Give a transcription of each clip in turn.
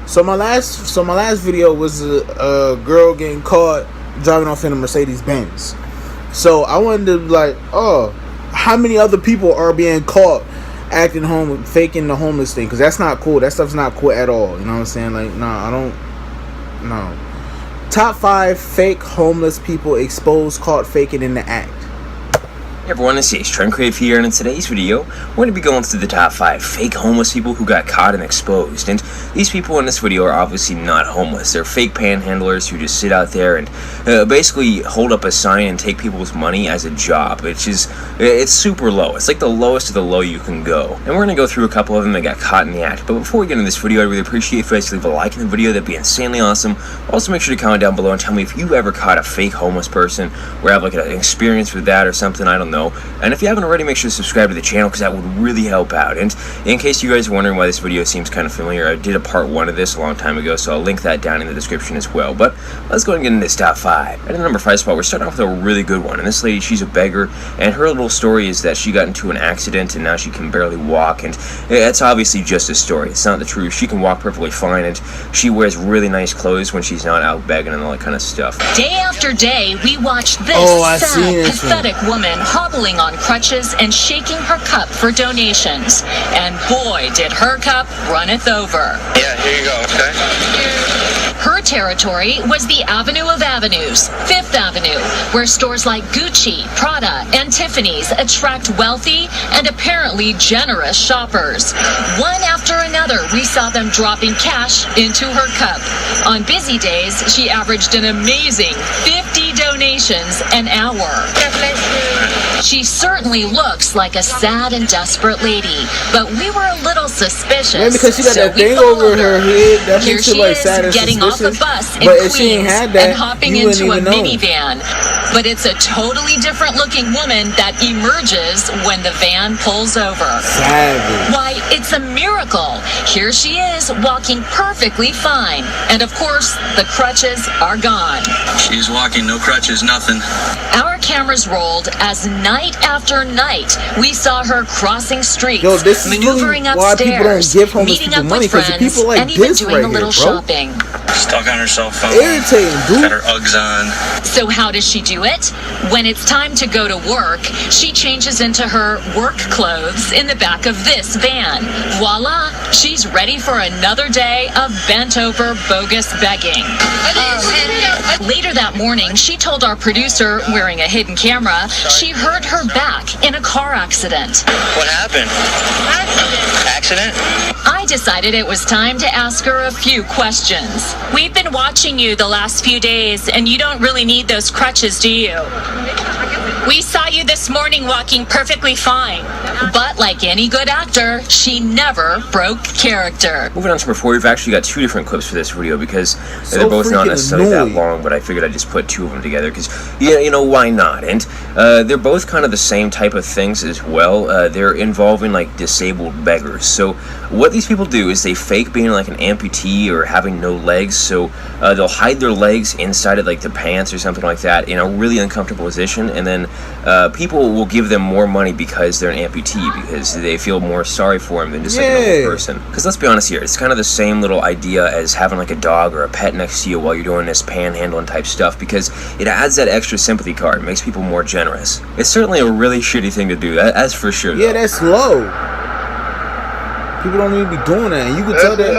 So my last video was a girl getting caught driving off in a Mercedes Benz. So I wanted to how many other people are being caught faking the homeless thing? Because that's not cool. That stuff's not cool at all. You know what I'm saying? Like, nah, I don't. No. Top 5 fake homeless people exposed, caught faking in the act. Hey everyone, it's Ace Trend Crave here, and in today's video, we're going to be going through the top 5 fake homeless people who got caught and exposed. And these people in this video are obviously not homeless. They're fake panhandlers who just sit out there and basically hold up a sign and take people's money as a job, it's super low. It's like the lowest of the low you can go. And we're going to go through a couple of them that got caught in the act. But before we get into this video, I'd really appreciate if you guys leave a like in the video. That'd be insanely awesome. Also, make sure to comment down below and tell me if you ever caught a fake homeless person or have like an experience with that or something. I don't know. And if you haven't already, make sure to subscribe to the channel because that would really help out. And in case you guys are wondering why this video seems kind of familiar, I did a part 1 of this a long time ago, so I'll link that down in the description as well. But let's go ahead and get into this top 5. At the number 5 spot, we're starting off with a really good one. And this lady, she's a beggar, and her little story is that she got into an accident and now she can barely walk. And it's obviously just a story. It's not the truth. She can walk perfectly fine, and she wears really nice clothes when she's not out begging and all that kind of stuff. Day after day, we watch this sad, pathetic woman hobbling on crutches and shaking her cup for donations. And boy, did her cup runneth over. Yeah, here you go, okay? Her territory was the Avenue of Avenues, Fifth Avenue, where stores like Gucci, Prada, and Tiffany's attract wealthy and apparently generous shoppers. One after another, we saw them dropping cash into her cup. On busy days, she averaged an amazing 50 donations an hour. She certainly looks like a sad and desperate lady, but we were a little suspicious. Maybe because she got that thing over her head that Here makes she her like is, sad and getting off a suspicious. bus in But if she ain't Queens had that, and hopping you wouldn't into a even know. minivan. But it's a totally different looking woman that emerges when the van pulls over. Savage. Why, it's a miracle. Here she is, walking perfectly fine. And of course, the crutches are gone. She's walking, no crutches, nothing. Our cameras rolled as night after night we saw her crossing streets, Yo, this is maneuvering really why people don't upstairs, give homeless meeting people up money, with 'cause the friends, people like and even this doing right a little here, bro. shopping. Stuck on her cell phone. Irritating, dude. Got her Uggs on. So how does she do it? When it's time to go to work, she changes into her work clothes in the back of this van. Voila! She's ready for another day of bent-over bogus begging. Later that morning, she told our producer, wearing a hidden camera, she hurt her back in a car accident. What happened? Accident? I decided it was time to ask her a few questions. We've been watching you the last few days, and you don't really need those crutches, do you? We saw you this morning walking perfectly fine. But like any good actor, she never broke character. Moving on to number 4, we've actually got 2 different clips for this video because So they're both not freaking necessarily that annoying. long, but I figured I'd just put 2 of them together because, you know, why not? And they're both kind of the same type of things as well. They're involving like disabled beggars. So what these people do is they fake being like an amputee or having no legs, so they'll hide their legs inside of like the pants or something like that in a really uncomfortable position, and then people will give them more money because they're an amputee, because they feel more sorry for him than just like a normal person. Because let's be honest here, it's kind of the same little idea as having like a dog or a pet next to you while you're doing this panhandling type stuff, because it adds that extra sympathy card, makes people more generous. It's certainly a really shitty thing to do, that's for sure. Yeah, though. that's low. People don't even be doing that, and you can tell that.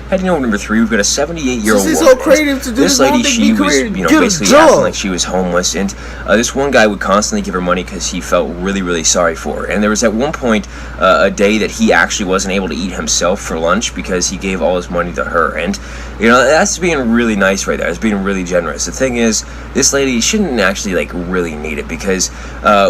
Heading over number 3, we've got a 78-year-old This is woman. so creative to do This this. I don't lady, think she we was, created. you know, Get a basically job. acting like she was homeless, and this one guy would constantly give her money because he felt really, really sorry for her. And there was at one point a day that he actually wasn't able to eat himself for lunch because he gave all his money to her. And you know, that's being really nice right there. It's being really generous. The thing is, this lady shouldn't actually like really need it, because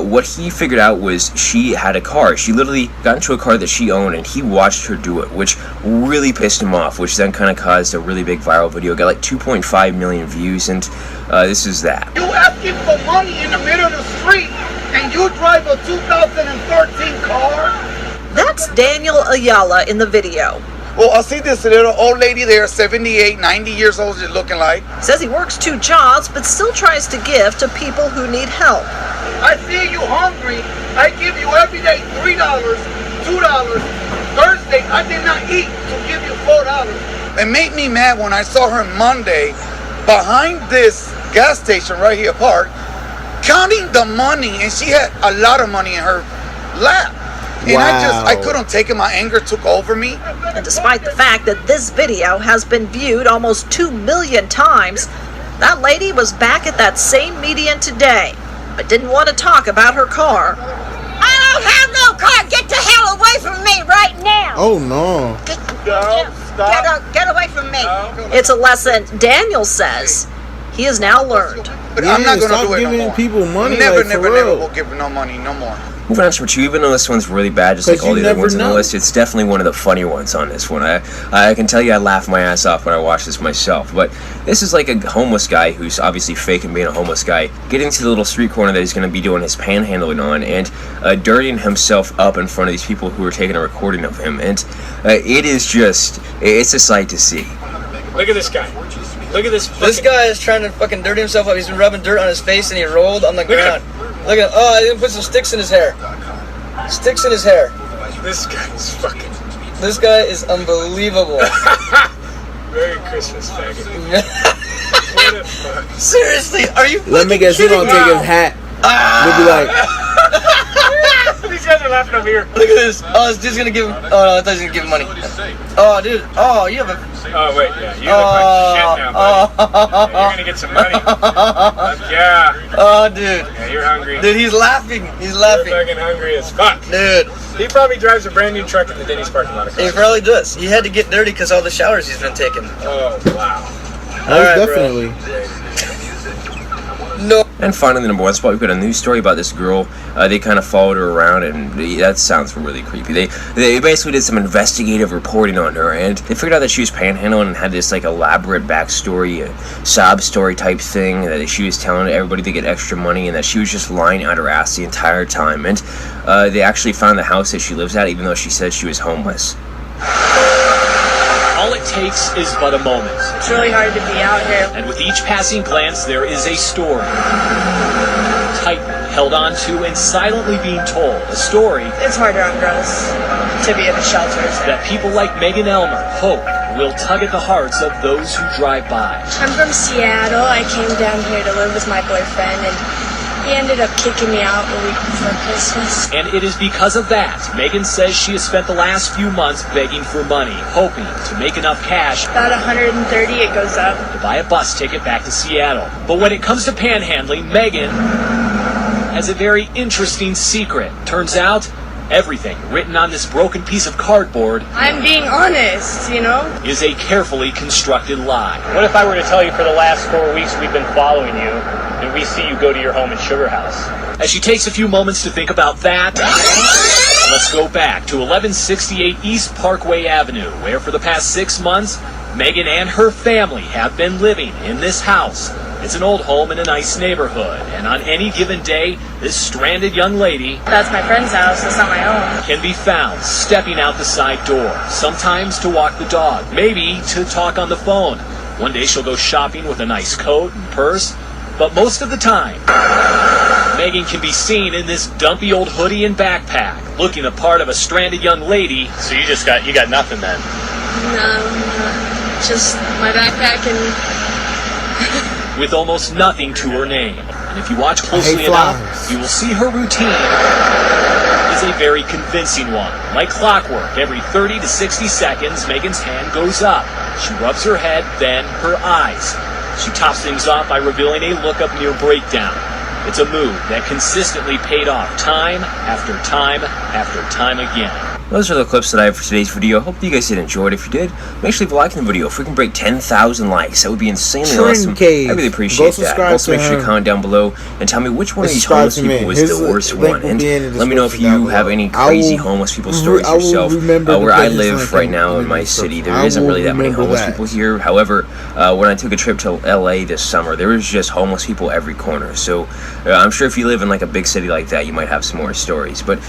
what he figured out was she had a car. She literally got into a car that she owned, and he watched her do it, which really pissed him off, which then kind of caused a really big viral video. It got like 2.5 million views, and this is that. You asking for money in the middle of the street, and you drive a 2013 car? That's Daniel Ayala in the video. Well, I see this little old lady there, 78, 90 years old, she's looking like. Says he works 2 jobs, but still tries to give to people who need help. I see you hungry. I give you every day $3, $2. Thursday, I did not eat to give you $4. It made me mad when I saw her Monday behind this gas station right here parked, counting the money, and she had a lot of money in her lap. And I couldn't take it. My anger took over me. And despite the fact that this video has been viewed almost 2 million times, that lady was back at that same median today, but didn't want to talk about her car. I don't have no car. Get the hell away from me right now. Oh no. Get away from me. It's a lesson Daniel says he has now learned. But I'm not going to stop do it no giving more. people money. Never, like, never, for never real. will give no money no more. Moving on to number 2, even though this one's really bad, just like 'Cause all you the other never ones on the know. list, it's definitely one of the funny ones on this one. I can tell you I laughed my ass off when I watched this myself. But this is like a homeless guy who's obviously faking being a homeless guy, getting to the little street corner that he's going to be doing his panhandling on, and dirtying himself up in front of these people who are taking a recording of him. And it is just, it's a sight to see. Look at this guy. Look at this. This guy is trying to fucking dirty himself up. He's been rubbing dirt on his face and he rolled on the ground. Look at, oh, I didn't put some sticks in his hair. Sticks in his hair. This guy's fucking. This guy is unbelievable. Merry Christmas, faggot. What the fuck? Seriously, are you Let me guess, he gonna take his hat. He'll be like, These guys are laughing over here. Look at this. Oh, this dude's gonna give him. Oh no, I thought he was gonna give him money. Oh, dude. Oh, you have a. Oh, wait, yeah. You look like shit now, buddy. You're gonna get some money. Yeah. Oh, dude. Yeah, you're hungry. Dude, he's laughing. He's You're laughing. fucking hungry as fuck. Dude, He probably drives a brand new truck in the Denny's parking lot. he probably does. He had to get dirty because all the showers he's been taking. Oh, wow. Alright, bro. definitely. No. And finally, the number 1 spot, we've got a news story about this girl. They kind of followed her around, and that sounds really creepy. They basically did some investigative reporting on her, and they figured out that she was panhandling and had this like elaborate backstory, a sob story type thing that she was telling everybody to get extra money, and that she was just lying out her ass the entire time. And they actually found the house that she lives at, even though she said she was homeless. All it takes is but a moment. It's really hard to be out here. And with each passing glance, there is a story. Tightly held on to and silently being told. A story It's harder on girls to be in the shelters. that people like Megan Elmer hope will tug at the hearts of those who drive by. I'm from Seattle. I came down here to live with my boyfriend, and he ended up kicking me out a week before Christmas. And it is because of that, Megan says she has spent the last few months begging for money, hoping to make enough cash About 130, it goes up. to buy a bus ticket back to Seattle. But when it comes to panhandling, Megan has a very interesting secret. Turns out, everything written on this broken piece of cardboard I'm being honest, you know? is a carefully constructed lie. What if I were to tell you for the last 4 weeks we've been following you, and we see you go to your home in Sugar House? As she takes a few moments to think about that, let's go back to 1168 East Parkway Avenue, where for the past 6 months, Megan and her family have been living in this house. It's an old home in a nice neighborhood, and on any given day, this stranded young lady That's my friend's house. That's not my own. can be found stepping out the side door, sometimes to walk the dog, maybe to talk on the phone. One day she'll go shopping with a nice coat and purse, but most of the time, Megan can be seen in this dumpy old hoodie and backpack, looking the part of a stranded young lady. So you got nothing then? No, just my backpack and... With almost nothing to her name. And if you watch closely hate enough, flies. you will see her routine is It's a very convincing one. Like clockwork, every 30 to 60 seconds, Megan's hand goes up. She rubs her head, then her eyes. She tops things off by revealing a look of near breakdown. It's a move that consistently paid off time after time after time again. Those are the clips that I have for today's video. Hope you guys did enjoy it. If you did, make sure to leave a like in the video. If we can break 10,000 likes, that would be insanely awesome. I really appreciate that. Also, make sure to comment down below and tell me which one of these homeless people was the worst one. And let me know if you have any crazy homeless people stories yourself. Where I live right now in my city, there isn't really that many homeless people here. However, when I took a trip to LA this summer, there was just homeless people every corner. So I'm sure if you live in like a big city like that, you might have some more stories. But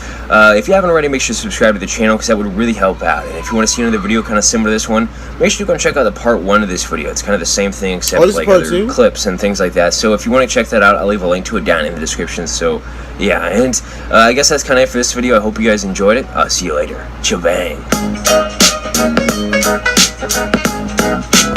if you haven't already, make sure to subscribe to the channel, because that would really help out. And if you want to see another video kind of similar to this one, make sure to go and check out the part 1 of this video. It's kind of the same thing except like other clips and things like that. So if you want to check that out, I'll leave a link to it down in the description. So yeah, and I guess that's kind of it for this video. I hope you guys enjoyed it. I'll see you later. Chabang.